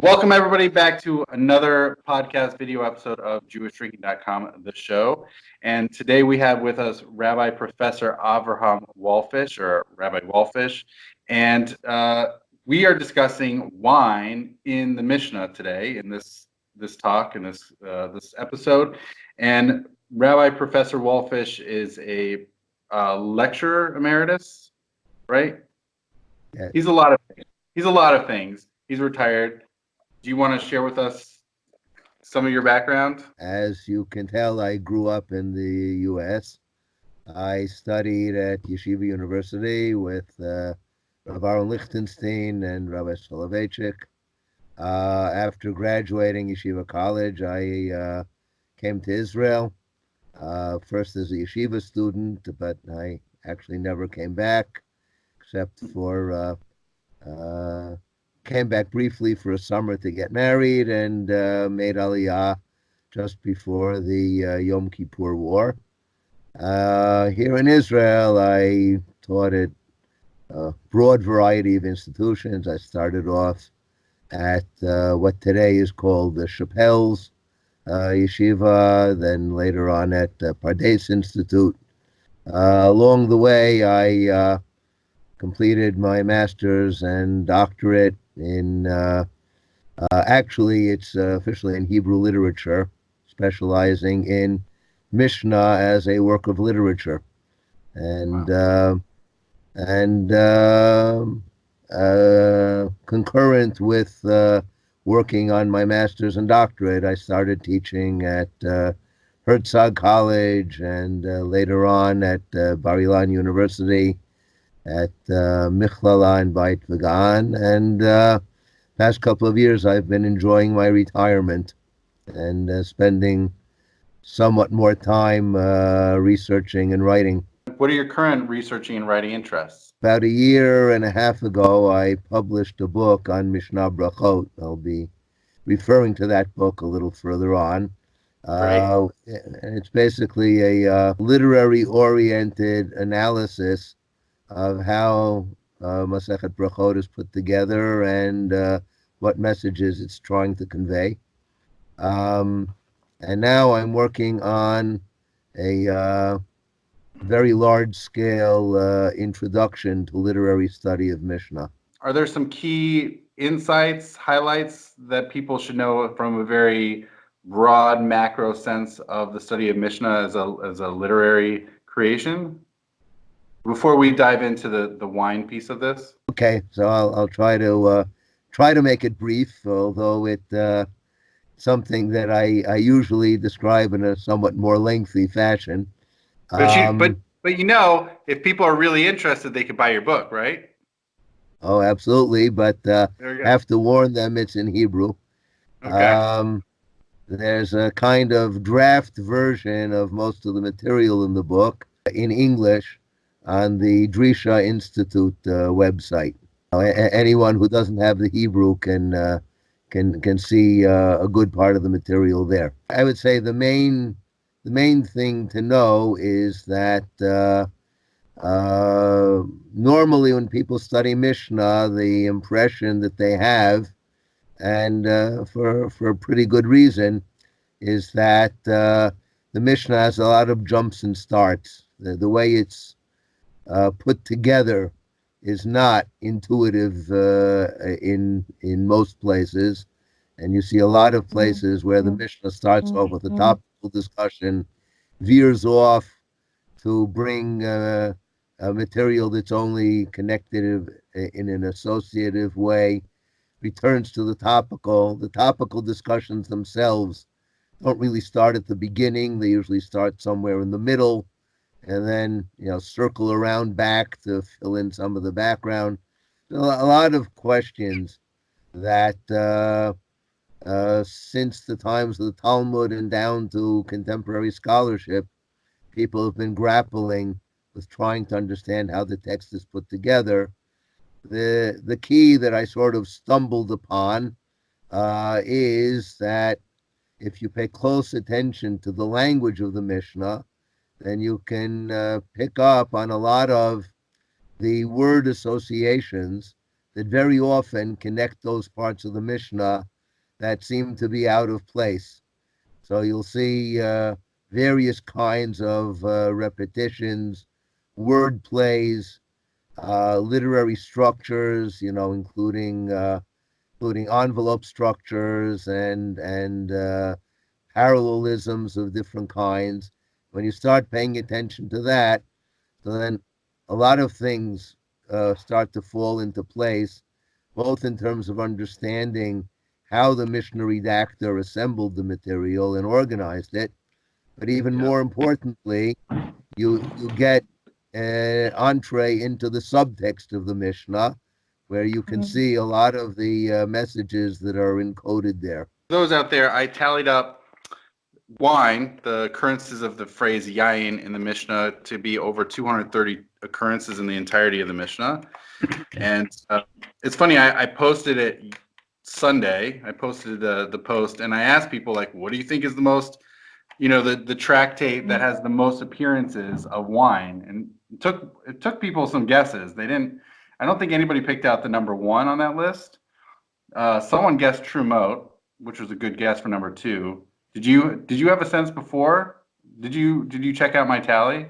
Welcome, everybody, back to another podcast video episode of JewishDrinking.com, the show. And today we have with us Rabbi Professor Avraham Walfish, or Rabbi Walfish. And we are discussing wine in the Mishnah today in this talk, in this episode. And Rabbi Professor Walfish is a lecturer emeritus, right? Yeah. He's a lot of things. He's retired. Do you want to share with us some of your background? As you can tell, I grew up in the U.S. I studied at Yeshiva University with Rav Aaron Lichtenstein and Rabbi Soloveitchik. After graduating Yeshiva College, I came to Israel, first as a Yeshiva student, but I actually never came back, except for came back briefly for a summer to get married and made Aliyah just before the Yom Kippur War. Here in Israel, I taught at a broad variety of institutions. I started off at what today is called the Chappelle's Yeshiva, then later on at Pardes Institute. Along the way, I completed my master's and doctorate in, actually it's officially in Hebrew literature, specializing in Mishnah as a work of literature. And Wow. Concurrent with working on my master's and doctorate, I started teaching at Herzog College and later on at Bar Ilan University, at Michlala and Beit Vegan, and past couple of years I've been enjoying my retirement and spending somewhat more time researching and writing. What are your current researching and writing interests? About a year and a half ago, I published a book on Mishnah Brachot. I'll be referring to that book a little further on. Great. And it's basically a literary-oriented analysis of how Masechet Brachot is put together and what messages it's trying to convey. And now I'm working on a very large-scale introduction to literary study of Mishnah. Are there some key insights, highlights that people should know from a very broad macro sense of the study of Mishnah as a literary creation? Before we dive into the wine piece of this. Okay, so I'll try to make it brief, although it's something that I usually describe in a somewhat more lengthy fashion. But you know, if people are really interested, they could buy your book, right? Oh, absolutely, but There we go. have to warn them it's in Hebrew. Okay. There's a kind of draft version of most of the material in the book in English on the Drisha Institute website. Anyone who doesn't have the Hebrew can see a good part of the material there. I would say the main thing to know is that normally when people study Mishnah, the impression that they have, and for a pretty good reason, is that the Mishnah has a lot of jumps and starts. The way it's put together is not intuitive in most places, and you see a lot of places where the Mishnah starts off with a topical discussion, veers off to bring a material that's only connected in an associative way, returns to the topical. The topical discussions themselves don't really start at the beginning. They usually start somewhere in the middle and then, circle around back to fill in some of the background. So a lot of questions that since the times of the Talmud and down to contemporary scholarship, people have been grappling with trying to understand how the text is put together. The key that I sort of stumbled upon is that if you pay close attention to the language of the Mishnah, then you can pick up on a lot of the word associations that very often connect those parts of the Mishnah that seem to be out of place. So you'll see various kinds of repetitions, word plays, literary structures, including envelope structures and parallelisms of different kinds. When you start paying attention to that, so then a lot of things start to fall into place, both in terms of understanding how the Mishnah redactor assembled the material and organized it, but even Yeah. more importantly, you get an entree into the subtext of the Mishnah, where you can see a lot of the messages that are encoded there. Those out there, I tallied up wine, the occurrences of the phrase yain in the Mishnah, to be over 230 occurrences in the entirety of the Mishnah. And it's funny, I posted it Sunday. I posted the post, and I asked people, like, what do you think is the most, the tractate that has the most appearances of wine? And it took people some guesses. I don't think anybody picked out the number one on that list. Someone guessed Trumot, which was a good guess for number two. Did you have a sense before? Did you check out my tally?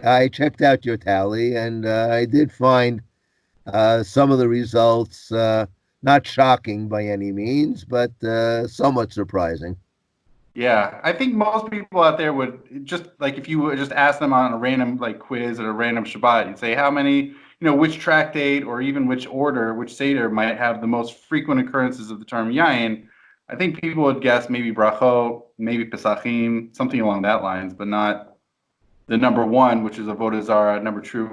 I checked out your tally, and I did find some of the results not shocking by any means, but somewhat surprising. Yeah, I think most people out there would just, like, if you would just ask them on a random, like, quiz at a random Shabbat, you'd say how many, which tractate or even which order, which seder might have the most frequent occurrences of the term yain. I think people would guess maybe brachot, maybe pesachim, something along that lines, but not the number one, which is avodah zarah, number two,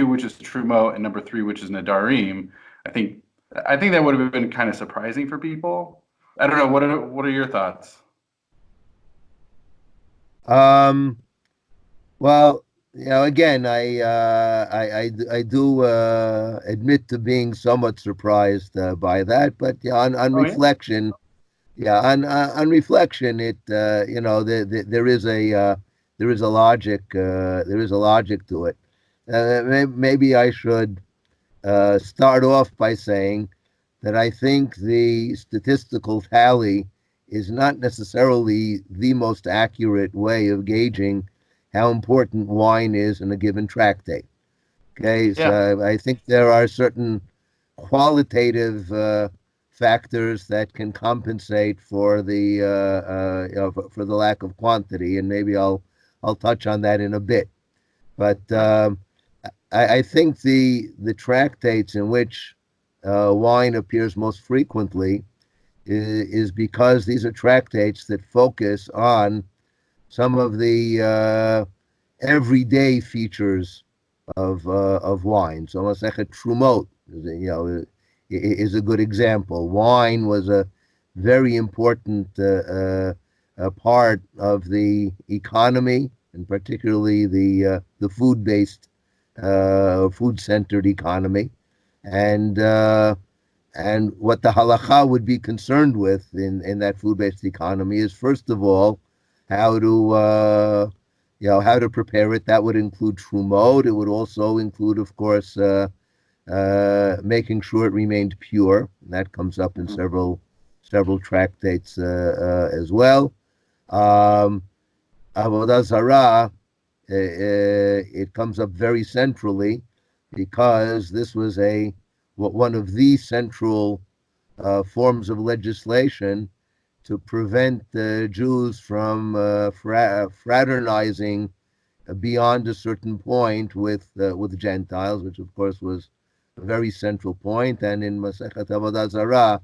which is trumot, and number three, which is nadarim. I think that would have been kind of surprising for people. I don't know. What are your thoughts? Um, well, again, I do admit to being somewhat surprised by that, but yeah, on Oh yeah. reflection, on reflection, it there is a logic to it. Maybe I should start off by saying that I think the statistical tally is not necessarily the most accurate way of gauging how important wine is in a given tractate. Okay, Yeah. so I think there are certain qualitative factors that can compensate for the for the lack of quantity, and maybe I'll touch on that in a bit. But I think the tractates in which wine appears most frequently is because these are tractates that focus on some of the everyday features of wine. So Masechet Trumot, is a good example. Wine was a very important part of the economy, and particularly the food-based, food-centered economy, and what the halacha would be concerned with in that food-based economy is, first of all, how to how to prepare it. That would include trumot. It would also include, of course, making sure it remained pure. That comes up in several tractates as well. Avodah zarah, it comes up very centrally because this was one of the central forms of legislation to prevent Jews from fraternizing beyond a certain point with Gentiles, which of course was a very central point. And in Masechet Avodah Zarah,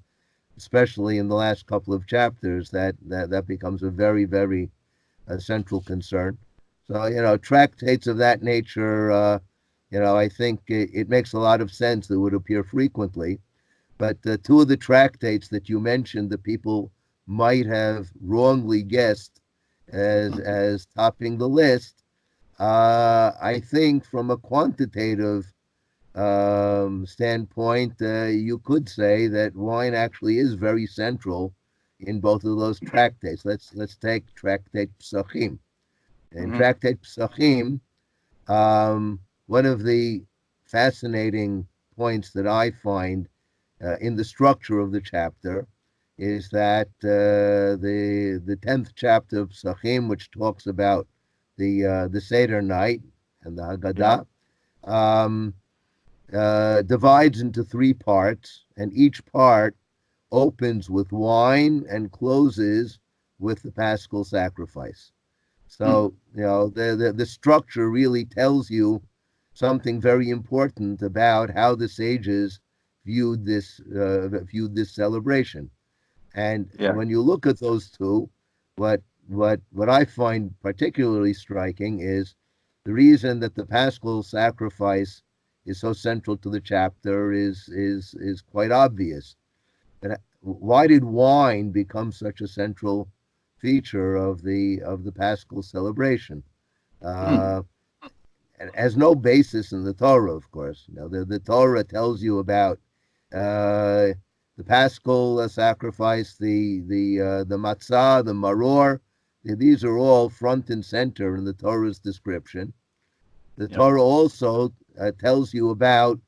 especially in the last couple of chapters, that becomes a very, very central concern. So tractates of that nature, I think it makes a lot of sense that would appear frequently. But two of the tractates that you mentioned that people might have wrongly guessed as topping the list, I think from a quantitative standpoint, you could say that wine actually is very central in both of those tractates. Let's take Tractate Pesachim. In Tractate Pesachim, one of the fascinating points that I find in the structure of the chapter is that the 10th chapter of Psachim, which talks about the Seder night and the Haggadah, divides into three parts, and each part opens with wine and closes with the Paschal sacrifice. So, the structure really tells you something very important about how the sages viewed this celebration. And when you look at those two, what I find particularly striking is the reason that the Paschal sacrifice is so central to the chapter is quite obvious. And why did wine become such a central feature of the Paschal celebration? And has no basis in the Torah, of course. The Torah tells you about the Paschal sacrifice, the matzah, the maror. These are all front and center in the Torah's description. The Torah also tells you about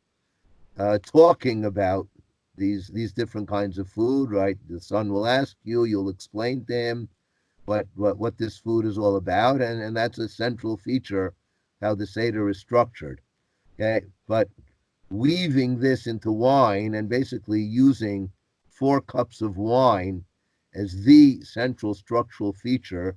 talking about these different kinds of food, right? The son will ask you, you'll explain to him what this food is all about, and that's a central feature how the Seder is structured. Okay, but weaving this into wine and basically using 4 cups of wine as the central structural feature,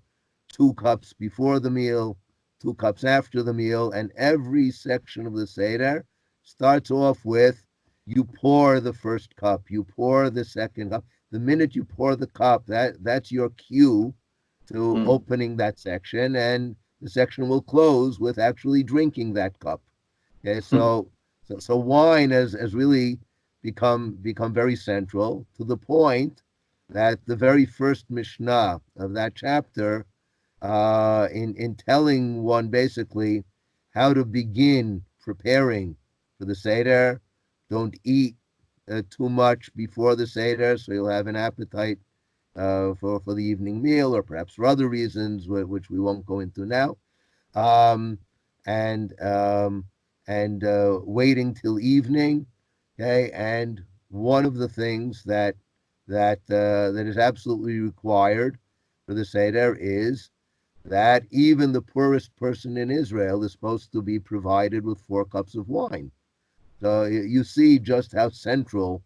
2 cups before the meal, 2 cups after the meal, and every section of the Seder starts off with you pour the first cup, you pour the second cup. The minute you pour the cup, that's your cue to opening that section, and the section will close with actually drinking that cup. Okay, so wine has really become very central, to the point that the very first Mishnah of that chapter, in telling one basically how to begin preparing for the Seder, don't eat too much before the Seder, so you'll have an appetite for the evening meal, or perhaps for other reasons which we won't go into now. And waiting till evening. Okay, and one of the things that is absolutely required for the Seder is that even the poorest person in Israel is supposed to be provided with 4 cups of wine. So you see just how central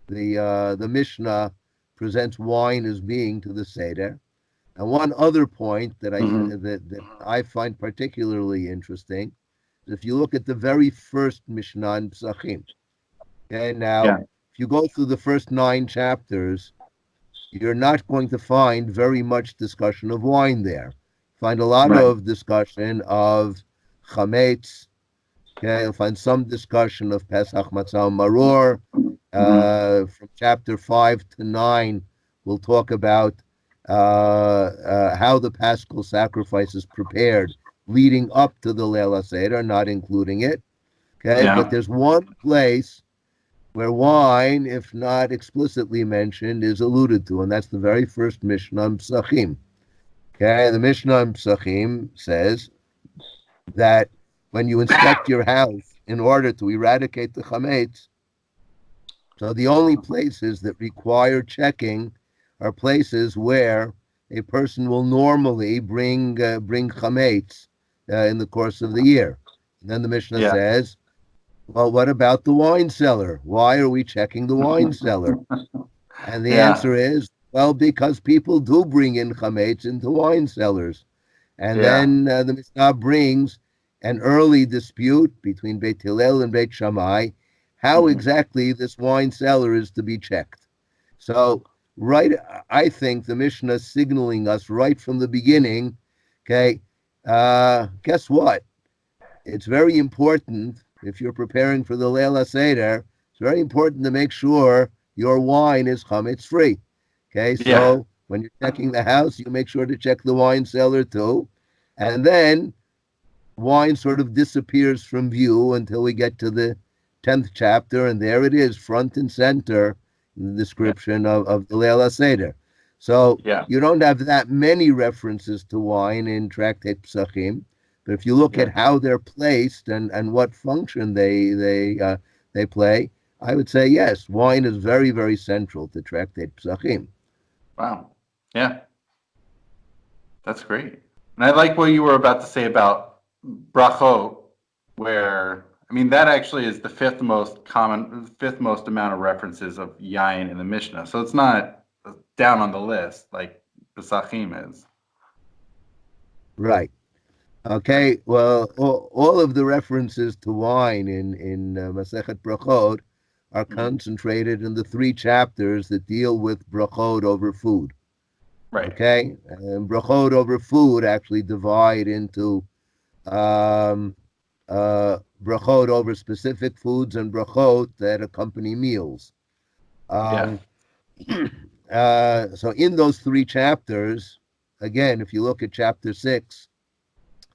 the Mishnah presents wine as being to the Seder. And one other point that I find particularly interesting is if you look at the very first Mishnah in Psachim. Okay, now if you go through the first 9 chapters, you're not going to find very much discussion of wine there. Find a lot of discussion of chametz. Okay, you'll find some discussion of Pesach, Matzah, Maror. From chapter 5 to 9, we'll talk about how the Paschal sacrifice is prepared leading up to the Leil HaSeder, not including it. Okay, but there's one place where wine, if not explicitly mentioned, is alluded to, and that's the very first Mishnah in Psachim. Okay, the Mishnah in Psachim says that when you inspect your house in order to eradicate the chametz, so the only places that require checking are places where a person will normally bring chametz in the course of the year. And then the Mishnah says, well, what about the wine cellar? Why are we checking the wine cellar? And the answer is, well, because people do bring in chametz into wine cellars. And then the Mishnah brings an early dispute between Beit Hillel and Beit Shammai, how exactly this wine cellar is to be checked. So, I think the Mishnah is signaling us right from the beginning, okay, guess what? It's very important, if you're preparing for the Leil HaSeder, it's very important to make sure your wine is chametz free. Okay, so when you're checking the house, you make sure to check the wine cellar too. And then wine sort of disappears from view until we get to the 10th chapter, and there it is, front and center, in the description of the Leil HaSeder. So you don't have that many references to wine in Tractate Psachim, but if you look at how they're placed and what function they they play, I would say yes, wine is very, very central to tractate Psachim. Wow. Yeah, that's great. And I like what you were about to say about brachot, where I mean that actually is the fifth most amount of references of yain in the Mishnah. So it's not down on the list like Pesachim is. Right. Okay. Well, all of the references to wine in Masechet Brachot are concentrated in the 3 chapters that deal with brachot over food. Right. Okay, and brachot over food actually divide into brachot over specific foods and brachot that accompany meals. Yeah. So in those 3 chapters, again, if you look at chapter 6,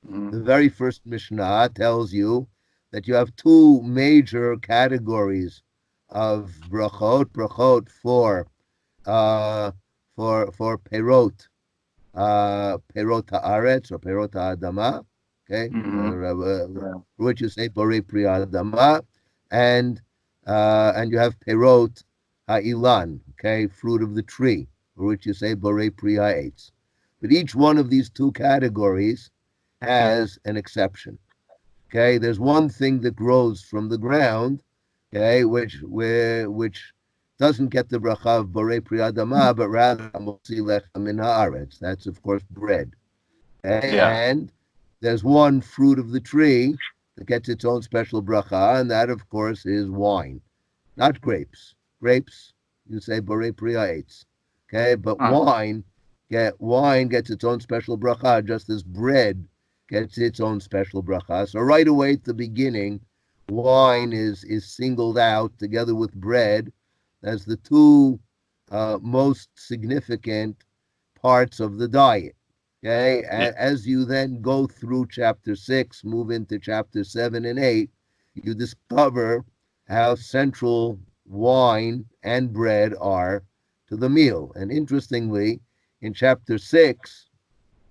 the very first Mishnah tells you that you have 2 major categories of brachot for perot, perot haaretz or perot haadama, okay, which you say borei pri adama, and you have perot ha'ilan, okay, fruit of the tree, for which you say borei pri ha'etz. But each one of these 2 categories has an exception. Okay, there's one thing that grows from the ground, okay, which doesn't get the bracha of borei pri adama, but rather motzi lechem min haaretz. That's of course bread. Okay, and there's one fruit of the tree that gets its own special bracha, and that of course is wine, not grapes. Grapes, you say borei pri ha'etz. Okay, but wine gets its own special bracha, just as bread gets its own special bracha. So right away at the beginning, wine is singled out together with bread as the 2 most significant parts of the diet. Okay, as you then go through chapter 6, move into chapter 7 and 8, you discover how central wine and bread are to the meal. And interestingly, in chapter 6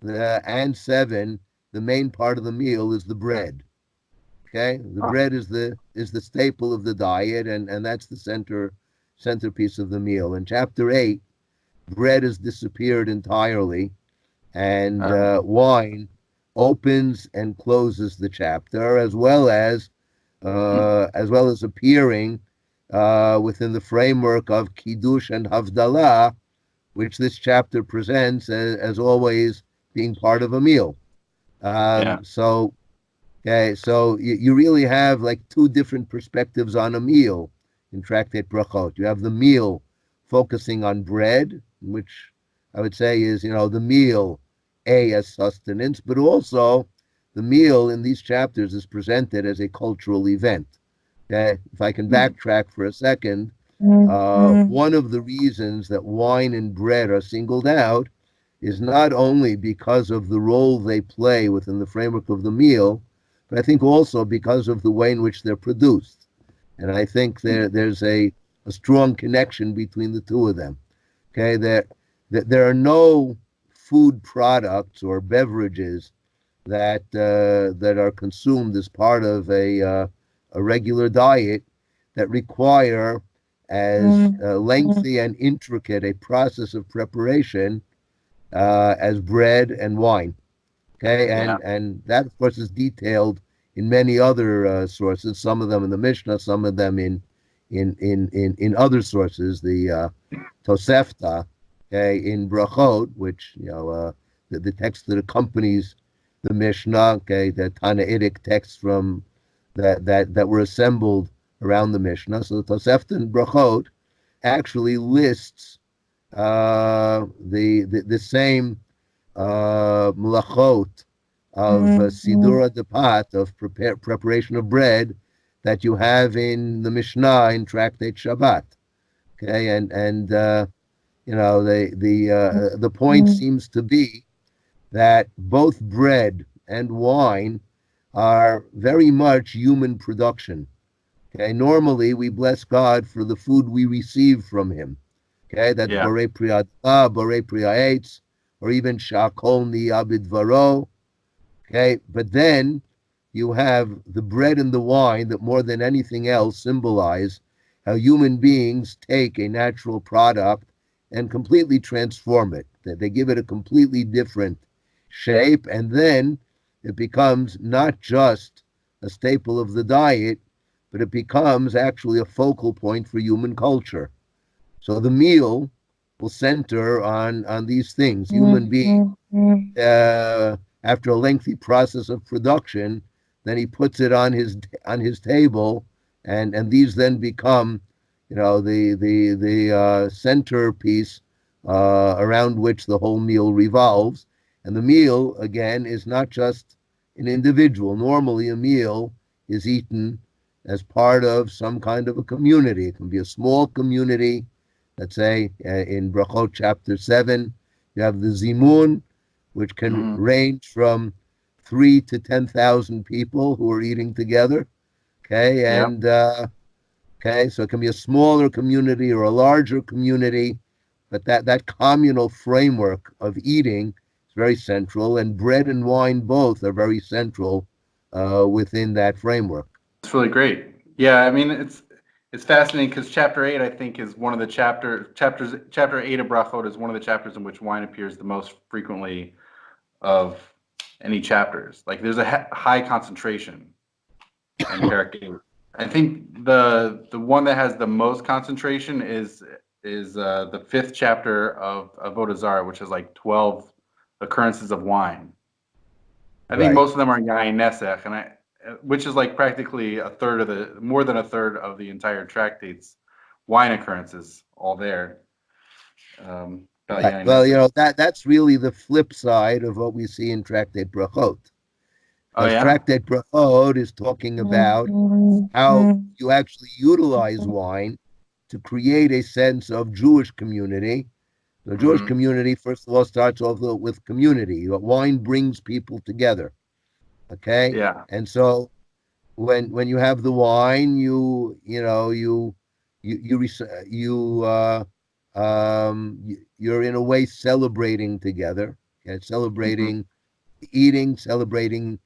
and 7, the main part of the meal is the bread. Okay, the bread is the staple of the diet, and that's the centerpiece of the meal. In chapter 8, bread has disappeared entirely, and wine opens and closes the chapter, as well as appearing within the framework of Kiddush and Havdalah, which this chapter presents as always being part of a meal. So you really have like 2 different perspectives on a meal in Tractate Brachot. You have the meal focusing on bread, which I would say is, the meal as sustenance, but also the meal in these chapters is presented as a cultural event. Okay, if I can backtrack for a second, one of the reasons that wine and bread are singled out is not only because of the role they play within the framework of the meal, but I think also because of the way in which they're produced. And I think there's a strong connection between the 2 of them. Okay, there are no food products or beverages that are consumed as part of a regular diet that require as lengthy and intricate a process of preparation as bread and wine. Okay, and that of course is detailed in many other sources. Some of them in the Mishnah, some of them in other sources. The Tosefta, okay, in Brachot, which the text that accompanies the Mishnah, okay, the Tanaitic texts from that were assembled around the Mishnah. So the Tosefta in Brachot actually lists the same melachot of sidura depat, of preparation of bread, that you have in the Mishnah in Tractate Shabbat. Okay, and the point seems to be that both bread and wine are very much human production. Okay, normally we bless God for the food we receive from Him. Okay, that's borei pri adama, borei pri ha'etz, or even shakol ni abid varo. Okay, but then you have the bread and the wine that more than anything else symbolize how human beings take a natural product and completely transform it. They give it a completely different shape, and then it becomes not just a staple of the diet, but it becomes actually a focal point for human culture. So the meal will center on these things. Human being, after a lengthy process of production, then he puts it on his table, and these then become, the centerpiece around which the whole meal revolves. And the meal again is not just an individual. Normally, a meal is eaten as part of some kind of a community. It can be a small community. Let's say in Brachot chapter 7, you have the Zimun, which can Hmm. range from 3 to 10,000 people who are eating together. Okay, Yeah. and okay, so it can be a smaller community or a larger community, but that communal framework of eating is very central, and bread and wine both are very central within that framework. It's really great. Yeah, I mean it's fascinating because chapter 8, I think, is one of the chapters. Chapter 8 of Brachot is one of the chapters in which wine appears the most frequently of any chapters. Like there's a high concentration in Parak 8. I think the one that has the most concentration is the fifth chapter of Avodah Zarah, which is like 12 occurrences of wine. I think Right. most of them are Yain Nesach, which is like practically more than a third of the entire tractates, wine occurrences, all there. About Right. Yain Well, Nesach. that's really the flip side of what we see in Tractate Brachot, Oh because yeah. Tractate Brachot is talking about how you actually utilize wine to create a sense of Jewish community. The Jewish Hmm. community, first of all, starts off with community. Wine brings people together. Okay, Yeah. and so when you have the wine, you're in a way celebrating together. Okay, Hmm. celebrating eating, celebrating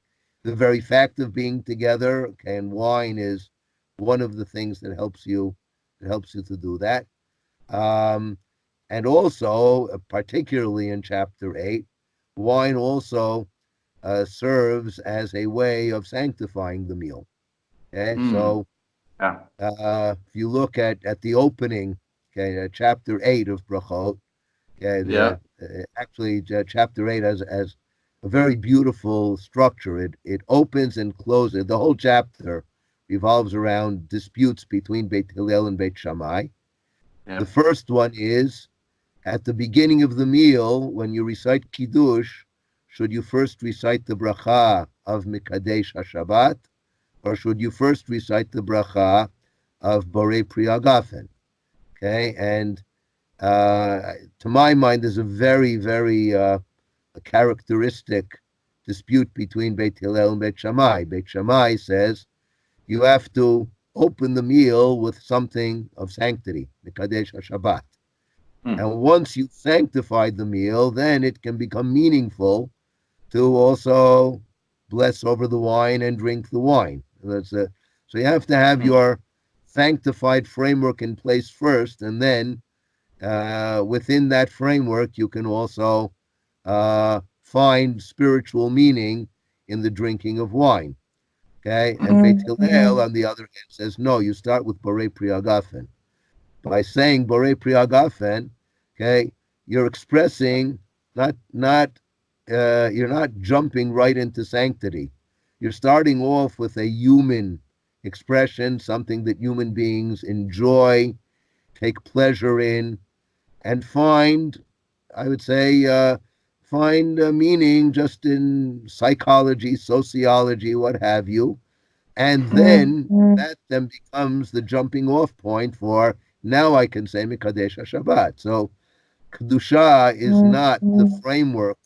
the very fact of being together. Okay, and wine is one of the things that helps you to do that. Um, and also, particularly in chapter 8, wine also serves as a way of sanctifying the meal. Okay, Mm. so Yeah. if you look at the opening, okay, chapter 8 of Brachot, okay, Yeah. actually chapter 8 has a very beautiful structure. It opens and closes. The whole chapter revolves around disputes between Beit Hillel and Beit Shammai. Yeah. The first one is at the beginning of the meal, when you recite Kiddush, should you first recite the bracha of Mikadesh HaShabbat, or should you first recite the bracha of Borei Pri Hagafen? Okay, and to my mind, there's a very, very characteristic dispute between Beit Hillel and Beit Shammai. Beit Shammai says you have to open the meal with something of sanctity, Mikadesh HaShabbat. Mm. And once you've sanctified the meal, then it can become meaningful to also bless over the wine and drink the wine. So you have to have Mm. your sanctified framework in place first, and then within that framework, you can also find spiritual meaning in the drinking of wine. Okay, and Beit Hillel, on the other hand, says no. You start with Borei Pri Hagafen. By saying Borei Pri Hagafen, okay, you're expressing not you're not jumping right into sanctity. You're starting off with a human expression, something that human beings enjoy, take pleasure in, and I would say, find meaning just in psychology, sociology, what have you. And then that then becomes the jumping off point for now I can say Mikadesh HaShabbat. So Kedusha is not the framework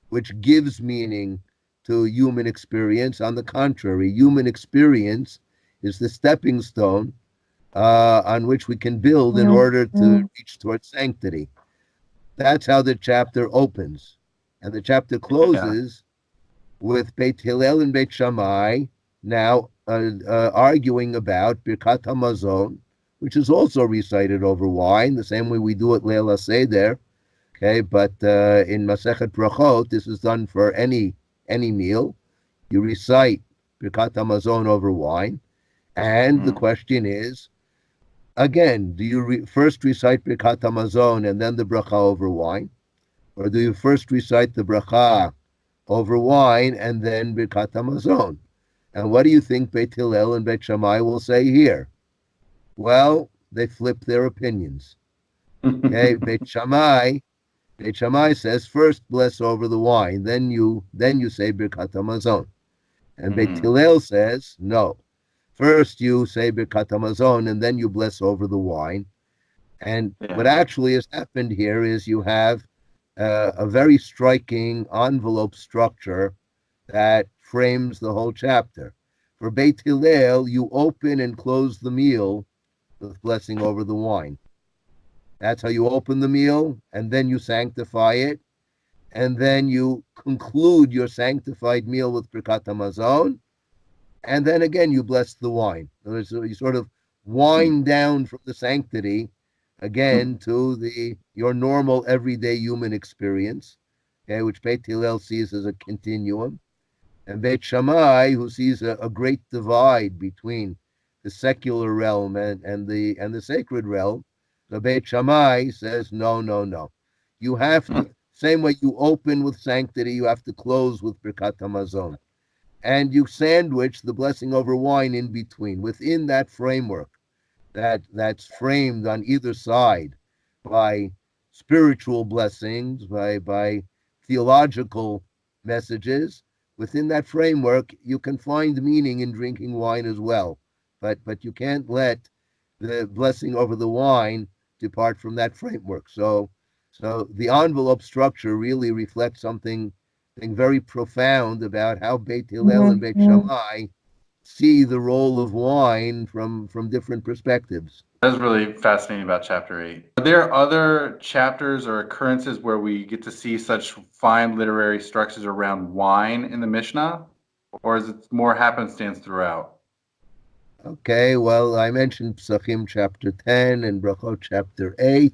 which gives meaning to human experience. On the contrary, human experience is the stepping stone on which we can build in order to reach towards sanctity. That's how the chapter opens. And the chapter Yeah. closes with Beit Hillel and Beit Shammai now arguing about Birkat Hamazon, which is also recited over wine, the same way we do at Leil HaSeder. Okay, but in Masechet Brachot, this is done for any meal. You recite Birkat Hamazon over wine, and the question is, again, do you first recite Birkat Hamazon and then the bracha over wine, or do you first recite the bracha over wine and then Birkat Hamazon? And what do you think Beit Hillel and Beit Shammai will say here? Well, they flip their opinions. Okay, Beit Shammai says first bless over the wine, then you say Birkat Hamazon. And Beit Hillel says no. First you say Birkat Hamazon and then you bless over the wine. And what actually has happened here is you have a very striking envelope structure that frames the whole chapter. For Beit Hillel, you open and close the meal with blessing over the wine. That's how you open the meal, and then you sanctify it, and then you conclude your sanctified meal with Birkat Hamazon, and then again you bless the wine. So you sort of wind down from the sanctity again to your normal everyday human experience, okay, which Beit Hillel sees as a continuum, and Beit Shammai, who sees a great divide between the secular realm and the sacred realm. So Beit Shammai says, no. You have to, same way you open with sanctity, you have to close with Birkat Hamazon. And you sandwich the blessing over wine in between, within that framework that's framed on either side by spiritual blessings, by theological messages. Within that framework, you can find meaning in drinking wine as well, but you can't let the blessing over the wine depart from that framework. So the envelope structure really reflects something very profound about how Beit Hillel and Beit Shammai see the role of wine from different perspectives. That's really fascinating about chapter 8. Are there other chapters or occurrences where we get to see such fine literary structures around wine in the Mishnah? Or is it more happenstance throughout? Okay, well, I mentioned Psachim chapter 10 and Brachot chapter 8.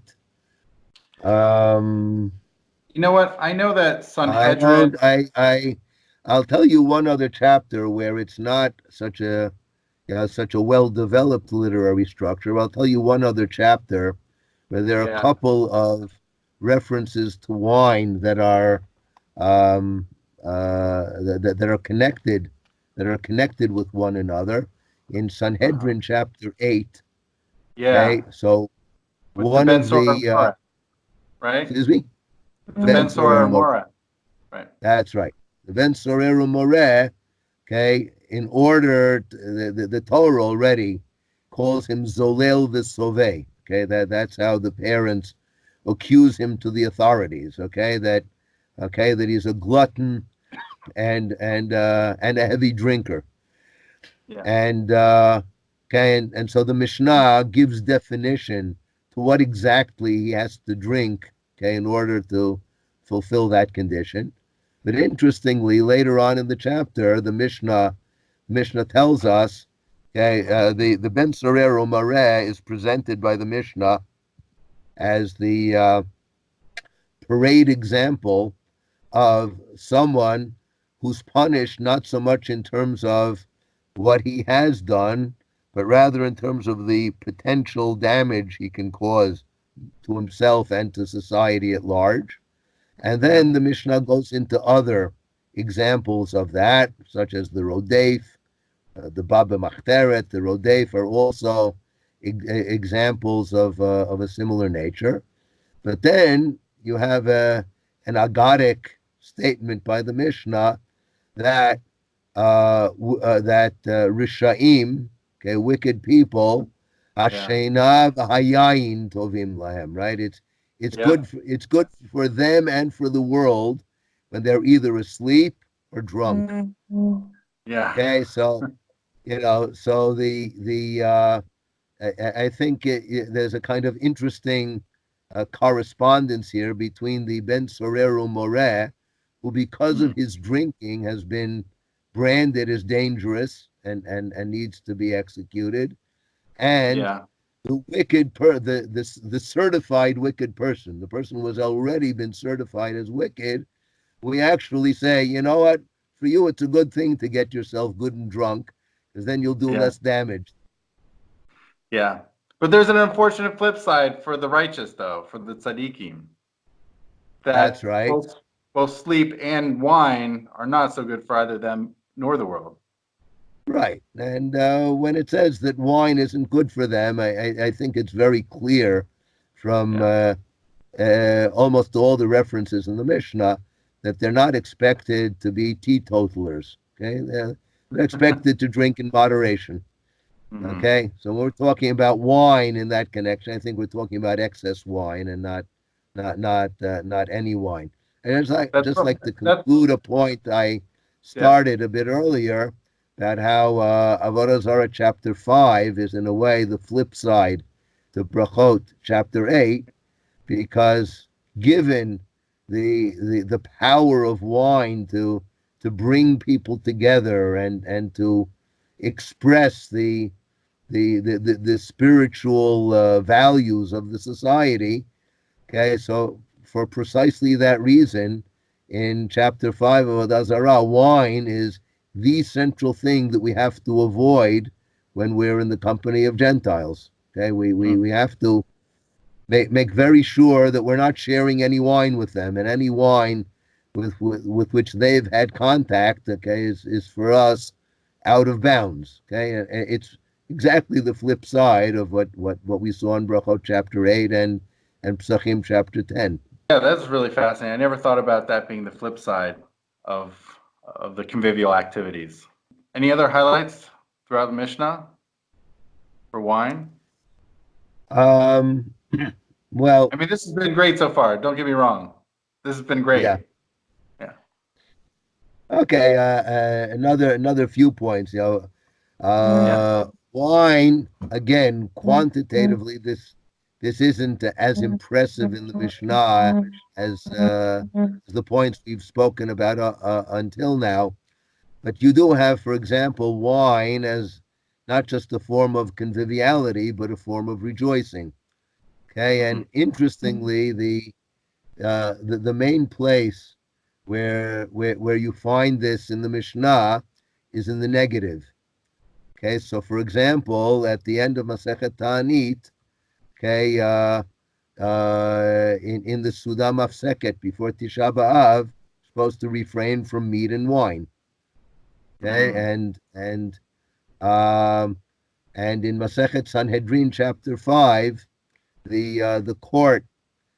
You know what? I know that I Sanhedrin. won't. I'll tell you one other chapter where it's not such a well-developed literary structure. I'll tell you one other chapter where there are a couple of references to wine that are that are connected with one another in Sanhedrin chapter 8. Yeah. Okay, so With the one Ben of Sora the Mora, right? excuse me, The Ben Ben Sora Sorero. Mora. Right. That's right. The Ben Sorero More, okay, in order, the Torah already calls him Zolel V'Soveh. Okay, that's how the parents accuse him to the authorities. That he's a glutton and a heavy drinker. Yeah. And and so the Mishnah gives definition to what exactly he has to drink, in order to fulfill that condition. But interestingly, later on in the chapter, the Mishnah tells us, the Ben Sorero Mareh is presented by the Mishnah as the parade example of someone who's punished not so much in terms of what he has done, but rather in terms of the potential damage he can cause to himself and to society at large. And then the Mishnah goes into other examples of that, such as the Rodef, the Baba Machteret, the Rodef are also examples of a similar nature. But then you have an agadic statement by the Mishnah that Rishaim, wicked people, Hasheina v'hayayin tovim lahem, right? It's good for them and for the world when they're either asleep or drunk. Yeah. Okay, so so I think there's a kind of interesting correspondence here between the Ben Sorero Moreh, who, because of his drinking, has been branded as dangerous and needs to be executed, and Yeah. the the certified wicked person, the person who has already been certified as wicked. We actually say, you know what? For you, it's a good thing to get yourself good and drunk, because then you'll do Yeah. less damage. Yeah. But there's an unfortunate flip side for the righteous, though, for the tzaddikim, That's that right. both sleep and wine are not so good for either them nor the world. Right. And when it says that wine isn't good for them, I think it's very clear from Yeah. almost all the references in the Mishnah that they're not expected to be teetotalers. Okay. They're expected to drink in moderation. Hmm. Okay. So when we're talking about wine in that connection, I think we're talking about excess wine and not any wine. And it's like That's just like to that's conclude a point I yeah. started a bit earlier about how Avodah Zarah chapter 5 is in a way the flip side to Brachot chapter 8, because given the power of wine to bring people together and to express the spiritual values of the society. Okay, so for precisely that reason, in chapter 5 of Avodah Zarah, wine is the central thing that we have to avoid when we're in the company of Gentiles. Okay, Mm. we have to make very sure that we're not sharing any wine with them, and any wine with which they've had contact, okay, is for us out of bounds. Okay, and it's exactly the flip side of what we saw in Brachot chapter 8 and Psachim chapter 10. Yeah, that's really fascinating. I never thought about that being the flip side of the convivial activities. Any other highlights throughout the Mishnah for wine? Um, well, I mean, this has been great so far. Don't get me wrong. This has been great. yeah. Yeah. Okay, another few points. Yeah. Wine again, quantitatively, this isn't as impressive in the Mishnah as the points we've spoken about until now. But you do have, for example, wine as not just a form of conviviality, but a form of rejoicing. Okay, Hmm. and interestingly, the main place where you find this in the Mishnah is in the negative. Okay, so for example, at the end of Masechet Ta'anit, okay, in the Suda Mafseket before Tisha B'av, supposed to refrain from meat and wine. Okay, Hmm. um, and in Masechet Sanhedrin chapter 5, the court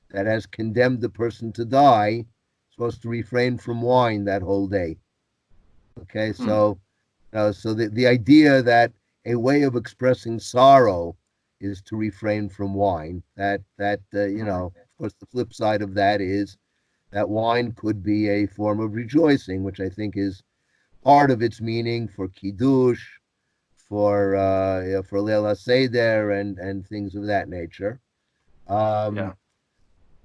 that has condemned the person to die supposed to refrain from wine that whole day. Okay, Hmm. so the idea that a way of expressing sorrow is to refrain from wine. Hmm. Of course, the flip side of that is that wine could be a form of rejoicing, which I think is part of its meaning for kiddush, for Leil HaSeder and things of that nature. Yeah. Um,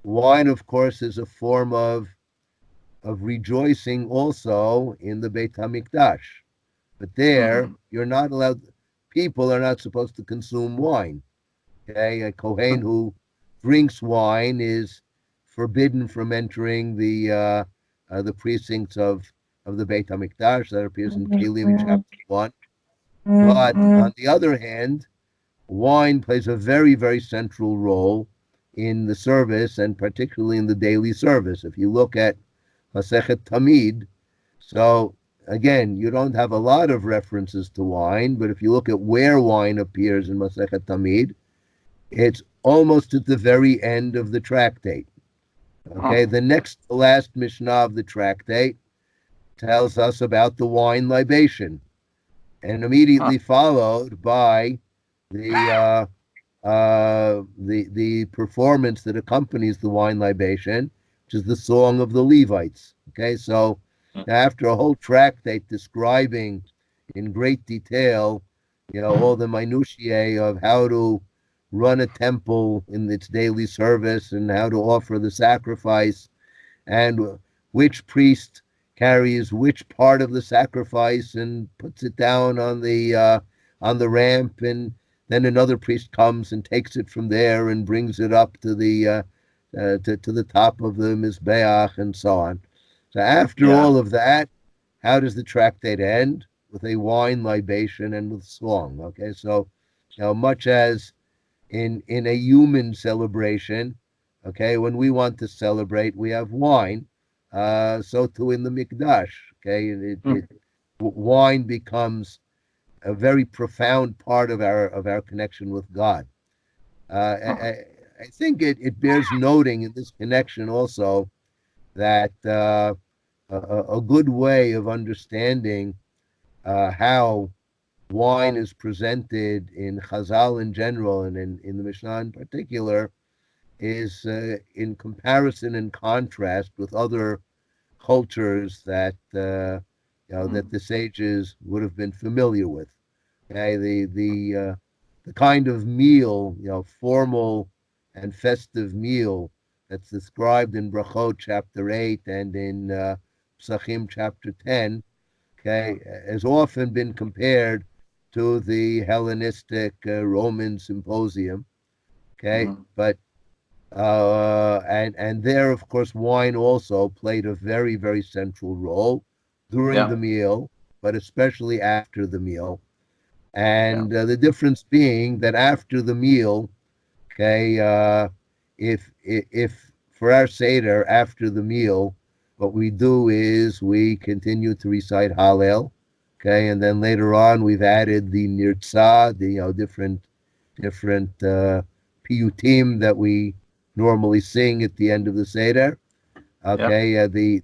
Wine, of course, is a form of rejoicing also in the Beit Hamikdash. But there, Hmm. you're not allowed, people are not supposed to consume wine. Okay, a Kohen who drinks wine is forbidden from entering the precincts of the Beit Hamikdash. That appears in Kelim chapter 1. But on the other hand, wine plays a very, very central role in the service, and particularly in the daily service. If you look at Masechet Tamid, so again, you don't have a lot of references to wine, but if you look at where wine appears in Masechet Tamid, it's almost at the very end of the tractate. Okay, Huh. the next to last Mishnah of the tractate tells us about the wine libation, and Huh. immediately followed by the the performance that accompanies the wine libation, which is the song of the Levites. Okay, so after a whole tractate describing in great detail, all the minutiae of how to run a temple in its daily service and how to offer the sacrifice, and which priest carries which part of the sacrifice and puts it down on the ramp, and then another priest comes and takes it from there and brings it up to the top of the mizbeach, and so on. So after Yeah. all of that, how does the tractate end? With a wine libation and with song. Okay, so much as in a human celebration, okay, when we want to celebrate, we have wine. So too in the mikdash. Okay, Mm. wine becomes a very profound part of our connection with God. Huh. I think it bears noting in this connection also that a good way of understanding how wine is presented in Chazal in general and in the Mishnah in particular is in comparison and contrast with other cultures that that Mm. the sages would have been familiar with. Okay, the kind of meal, formal and festive meal that's described in Brachot chapter 8 and in Psachim chapter 10, okay, has often been compared to the Hellenistic Roman symposium. Okay, Mm. but and there, of course, wine also played a very, very central role during the Yeah. meal, but especially after the meal. Yeah. And the difference being that after the meal, okay, if for our seder after the meal, what we do is we continue to recite Hallel, okay, and then later on we've added the nirtzah, the different piyutim that we normally sing at the end of the seder. Yeah. Okay, the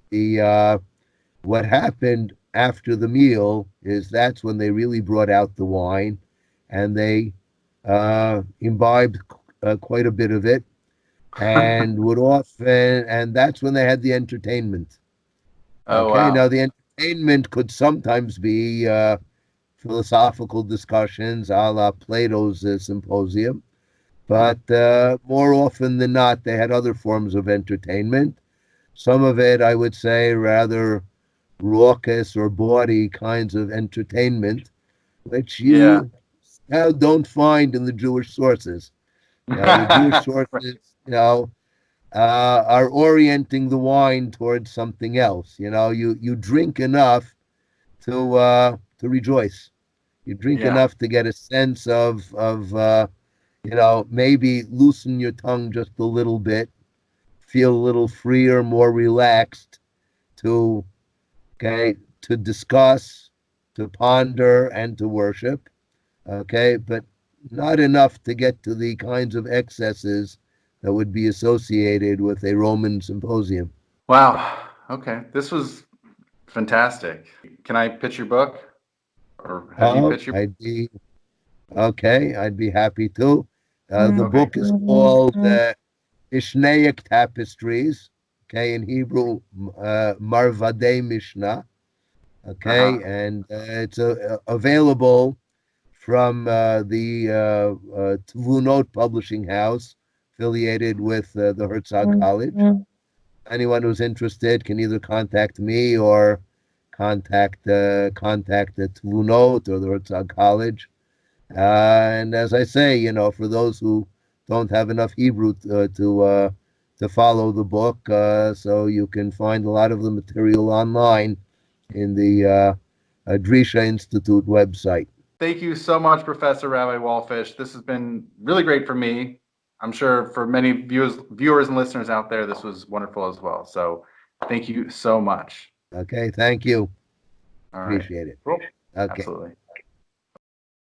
what happened after the meal is that's when they really brought out the wine, and they imbibed quite a bit of it, and would often, and that's when they had the entertainment. Oh, Okay, now wow. the entertainment could sometimes be philosophical discussions a la Plato's Symposium, Huh. but more often than not, they had other forms of entertainment. Some of it, I would say, rather raucous or bawdy kinds of entertainment, which Yeah. you now don't find in the Jewish sources. The Jewish Right. sources, are orienting the wine towards something else. You drink enough to rejoice. You drink Yeah. enough to get a sense of maybe loosen your tongue just a little bit, feel a little freer, more relaxed to okay to discuss, to ponder, and to worship. Okay, but not enough to get to the kinds of excesses that would be associated with a Roman symposium. Wow. Okay. This was fantastic. Can I pitch your book, or have you Oh, pitched your? I'd be okay. I'd be happy to. The Okay. book is called Mishnaic Tapestries. Okay, in Hebrew, Marvadei Mishnah. Uh Okay, huh. and it's available from the Tvunot Publishing House, affiliated with the Herzog College. Anyone who's interested can either contact me or contact the Tvunot or the Herzog College. And as I say, for those who don't have enough Hebrew to follow the book, so you can find a lot of the material online in the Drisha Institute website. Thank you so much, Professor Rabbi Walfish. This has been really great for me. I'm sure for many viewers and listeners out there, this was wonderful as well. So, thank you so much. Okay, thank you. All right. Appreciate it. Cool. Okay. Absolutely.